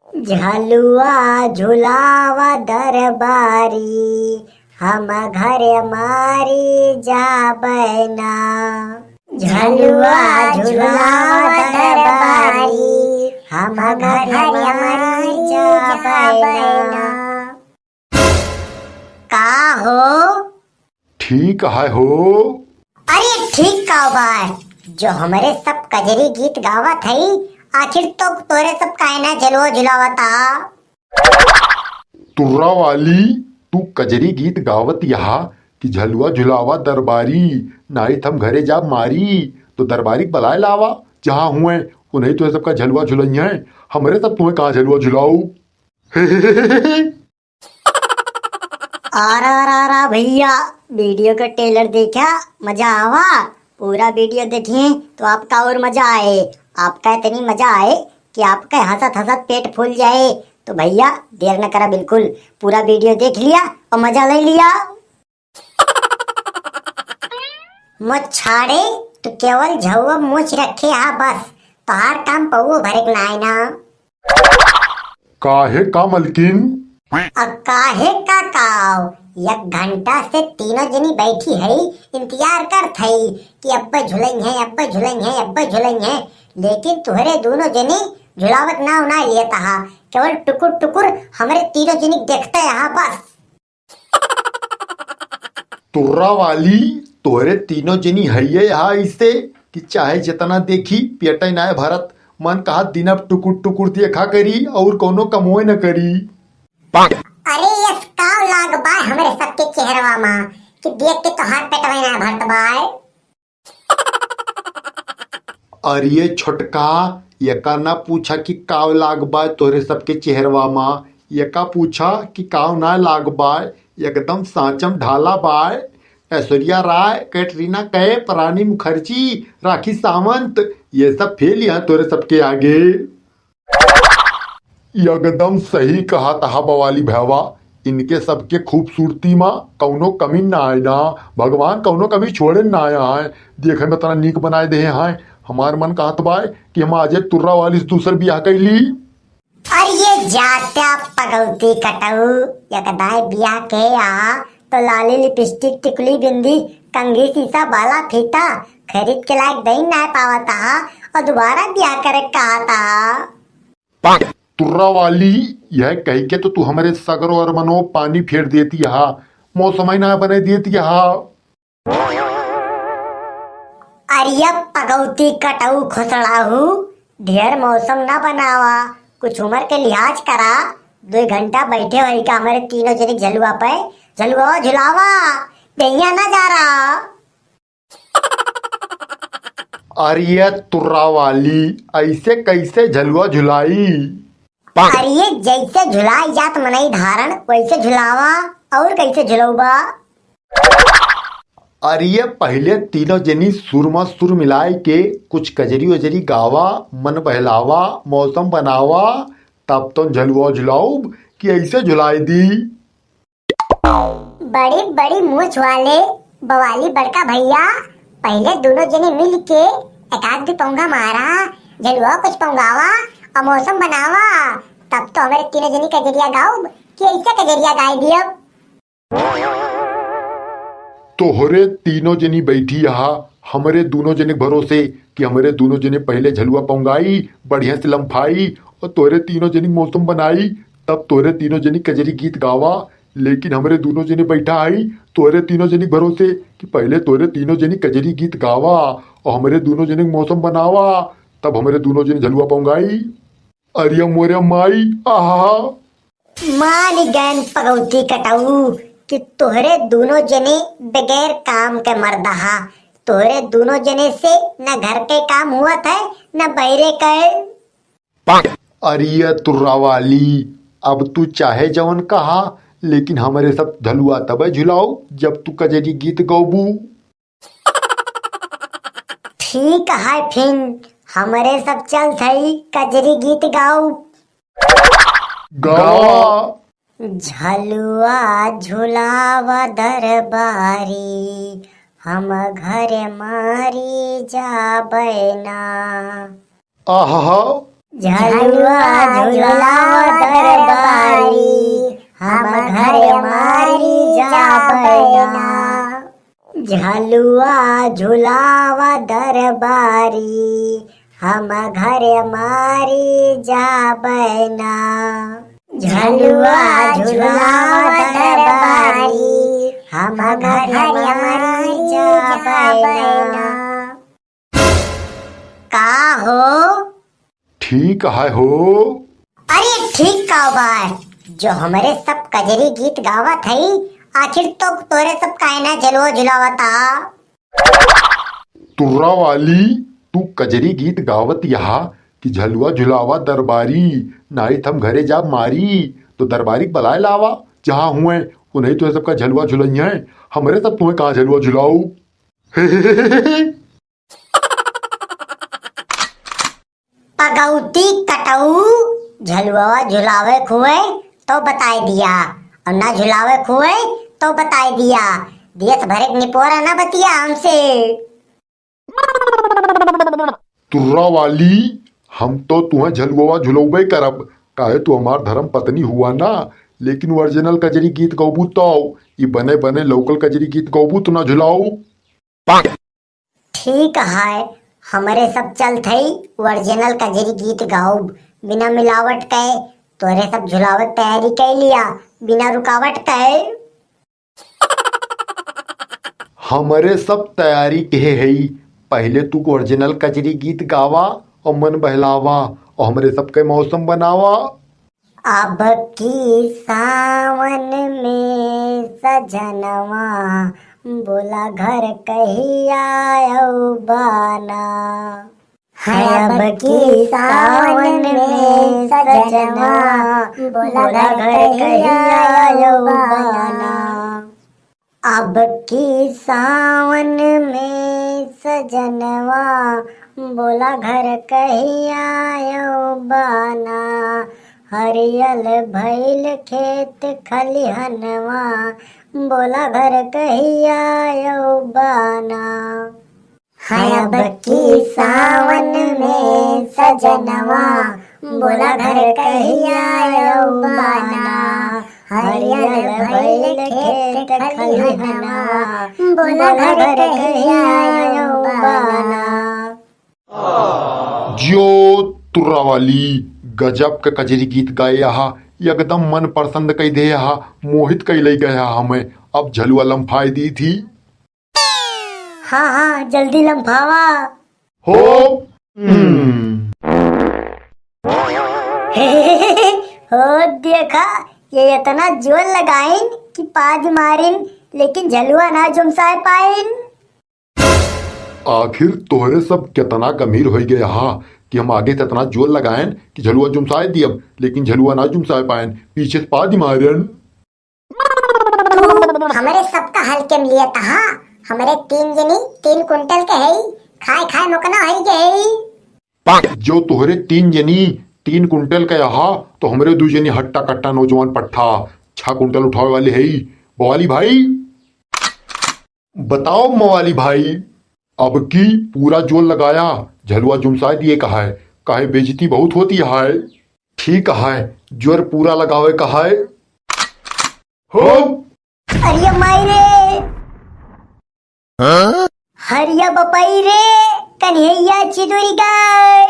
झलुआ झुलावा दरबारी, हम घर मारी जाबना। झलुआ झुलावा दरबारी, हम घर मारी जाबना। का हो? ठीक है हो। अरे ठीक का बार जो हमारे सब कजरी गीत गावत हई, आखिर तो तोरे सब कायना झलुआ झुलावता। तुर्रा वाली, तू कजरी गीत गावत यहाँ कि झलुआ झुलावा दरबारी, नहीं थम घरे जा मारी। तो दरबारी बलाए लावा, जहाँ हुए उन्हें तो सबका झलुआ झुलई है, हमारे सब तुम्हें कहाँ झलुआ झुलाऊ। आरा भैया, वीडियो का ट्रेलर देखा, मजा आवा। पूरा वीडियो देखिए तो आपका और मजा आए। आपका इतनी मजा आए कि आपका हंसत हंसत पेट फूल जाए। तो भैया देर न करा, बिल्कुल पूरा वीडियो देख लिया और मजा ले लिया। मुझ छाड़े तो केवल झुआ मुझ रखे हा, बस तोहार काम पऊ भरे ना आए ना। काहे का मलकिन? काहे का काव, 1 घंटा से तीनों जनी बैठी है, इंतजार कर थई कि अब्बे झुलई है, अब्बे झुलई है, अब्बे झुलई है। लेकिन तुहरे दोनों जनी झुलावत ना लेता हा, केवल टुकुर टुकुर हमारे तीनों जनी देखते यहाँ बस। तुर्रा वाली, तोरे तीनों जनी है यहाँ इससे कि चाहे जितना देखी पेटे ना भरत, मन कहा दिन अब टुकुर टुकुर देखा करी और कोनो कमोए न करी। अरे ये काव लाग बाय हमारे सबके चेहरवा मा कि देख के तो हाथ पेटवा ना भरत बाय। अरे छोटका, यका ना पूछा कि काव लाग बाय तोरे सबके चेहरवा मा, यका पूछा कि काव ना लाग बाय, एकदम सांचम ढाला बाय। ऐश्वर्या राय, कैटरीना कैफ, रानी मुखर्जी, राखी सावंत, ये सब फेल यहाँ तोरे सबके आगे। एकदम सही कहा तहा बवाली भैवा, इनके सबके खूबसूरती माँ कौनो कमी ना आए ना, भगवान कौनो कमी छोड़े ना आया है। देखे में तना नीक बनाए दे हैं। हमार मन कहत बाय कि हम आज तुर्रा वाली से दूसर बियाह कैली। और ये जात्या पगौती कटऊ, यकदाय बियाह के आ तो लाली लिपस्टिक, टिकुली, बिंदी, कंघी, शीशा, बाला, फीता खरीद के लायक दही ना पावता और दोबारा बियाह करे कहता। तुर्रा वाली, यह कह के तो तू हमारे सगरो और मनो पानी फेर देती यहाँ, मौसम ही ना बने देती यहाँ। अरे पगौती कटऊ खुसड़ाहू, ढेर मौसम ना बनावा, कुछ उम्र के लिहाज करा। 2 घंटा बैठे वही का हमारे तीनों जने झलुआ पे झलुआ झुलावा, दैया ना जा रहा। अरे तुर्रा वाली, ऐसे कैसे झलुआ झुलाई? अरे जैसे झुलाई जात मनई धारण वैसे झुलावा, और कैसे झुलौबा। अरे पहले तीनों जनी सुर में सुर मिलाए के कुछ कजरी वजरी गावा, मन बहलावा, मौसम बनावा, तब तो झलुआ झुलाऊ कि ऐसे झुलाई दी। बड़ी बड़ी मूछ वाले बवाली बड़का भैया, पहले दोनों जने मिल के एक आध भी पोंगा मारा, झलुआ कुछ पोंगावा और मौसम बनावा, तब तो हमारे तीनों जनी कजरिया गाओ कि ऐसे कजरिया गाए दियो। तोहरे तीनों जनी बैठी यहाँ हमारे दोनों जने भरोसे कि हमारे दोनों जने पहले झलुआ पोंगाई, बढ़िया से लम्फाई और तोरे तीनों जनी मौसम बनाई, तब तोरे तीनों जनी कजरी गीत गावा। लेकिन हमारे दोनों जने बैठा आई तोरे तीनों जनी भरोसे कि पहले तोरे तीनों जनी कजरी गीत गावा और हमारे दोनों जने मौसम बनावा, तब हमारे दोनों जने झलुआ पोंगाई। अरे मोरे माई, आहा मान गैन पगौती कटाऊ कि तोहरे दोनों जने बगैर काम के मर्दहा, तोहरे दोनों जने से न घर के काम हुआ था न बहरे के। अरे तुर्रा वाली, अब तू चाहे जवन कहा, लेकिन हमारे सब झलुआ तब झुलाओ जब तू कजरी गीत गाबू। ठीक है, फिर हमारे सब चल थई कजरी गीत गाओ। गावा। झलुआ झुलावा दरबारी, हम घर मारी जाबना। आहा झलुआ झुलावा झलुआ झुलावा दरबारी हम घर मारी जाबना। झलुआ झुलावा दरबारी हम घर मारी जाबना। का हो? ठीक है हो। अरे ठीक का बार जो हमारे सब कजरी गीत गावत हई, आखिर तो तोरे सब काहे ना झलुआ झुलावता। तुर्रा वाली तू कजरी गीत गावत यहाँ कि झलुआ झुलावा दरबारी नाई थम घरे जा मारी, तो दरबारी बलाए लावा जहाँ हुए उन्हें तो सबका झलुआ झुलई है, हमरे सब तुम्हें कहाँ झलुआ झुलाऊ। पगौती कटऊ झलुआ झुलावे खुए तो बताई दिया, और ना झुलावे खुए तो बताई दिया। दियत भरे निपोरा ना बतिया हमसे। तुर्रा वाली हम तो तुम्हें झलुआ झुलौबे करब, काहे तू हमार धर्म पत्नी हुआ ना, लेकिन ओरिजिनल कजरी गीत गौबू तो ये बने बने लोकल कजरी गीत गौबू तो ना झुलाऊ। ठीक है, हमारे सब चलत हई ओरिजिनल कजरी गीत गाओ बिना मिलावट के। तोरे सब झुलावत तैयारी कर लिया बिना रुकावट के। हमारे सब तैयारी के है, पहले तू ओरिजिनल कजरी गीत गावा और मन बहलावा और हमरे सबके मौसम बनावा। अब की सावन में सजनवा बोला घर कहिया बाना। है अब की सावन में सजनवा बोला घर कहिया बाना। अब की सावन में सजनवा बोला घर कहिया बाना। हरियल भैल खेत खलिहनवा बोला घर कहिया बाना। है अब की सावन में सजनवा बोला घर कहिया बाना। हरियल भैल खेत खलिहनवा बोला घर कहिया बाना। जो तुर्रा वाली गजब के कजरी गीत गाए यहाँ, एकदम मन पसंद कई दे यहाँ, मोहित कई ले गया हमें। अब झलुआ लम्फाई दी थी। हाँ हाँ जल्दी लम्फावा हो। हो देखा ये इतना जोर लगाइन कि पाद मारिन, लेकिन झलुआ ना जुमसाए पाइन। आखिर तोहरे सब कितना गंभीर हो गए यहाँ कि हम आगे इतना जोर लगाएं कि झलुआ जुमसाए दियब, लेकिन झलुआ ना जुमसाए पाएन, पीछे से पाद मारन। तू हमारे सबका हल्के में लिया था। हमारे 3 जनी 3 कुंटल के है, खाए खाए मुकना है के। जो तोहरे 3 जनी 3 कुंटल का यहाँ, तो हमरे 2 जनी हट्टा कट्टा नौजवान पट्ठा 6 कुंटल उठावे वाले है। मवाली भाई बताओ, मवाली भाई अब की पूरा जोर लगाया झलुआ जुमसाए दिए कहा है, काहे बेइज्जती बहुत होती है। ठीक है, जोर पूरा लगावे कहा है। हो अरे माई रे, हरिया बपाई रे, कन्हैया चिदुरी गए,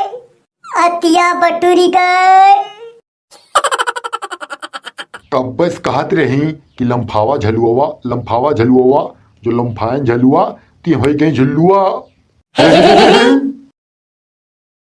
अतिया बटूरी गए। तब बस कहत रही कि लम्फावा झलुआ, जो लम्फाएं झलुआ ती हो गई झुल्लुआ।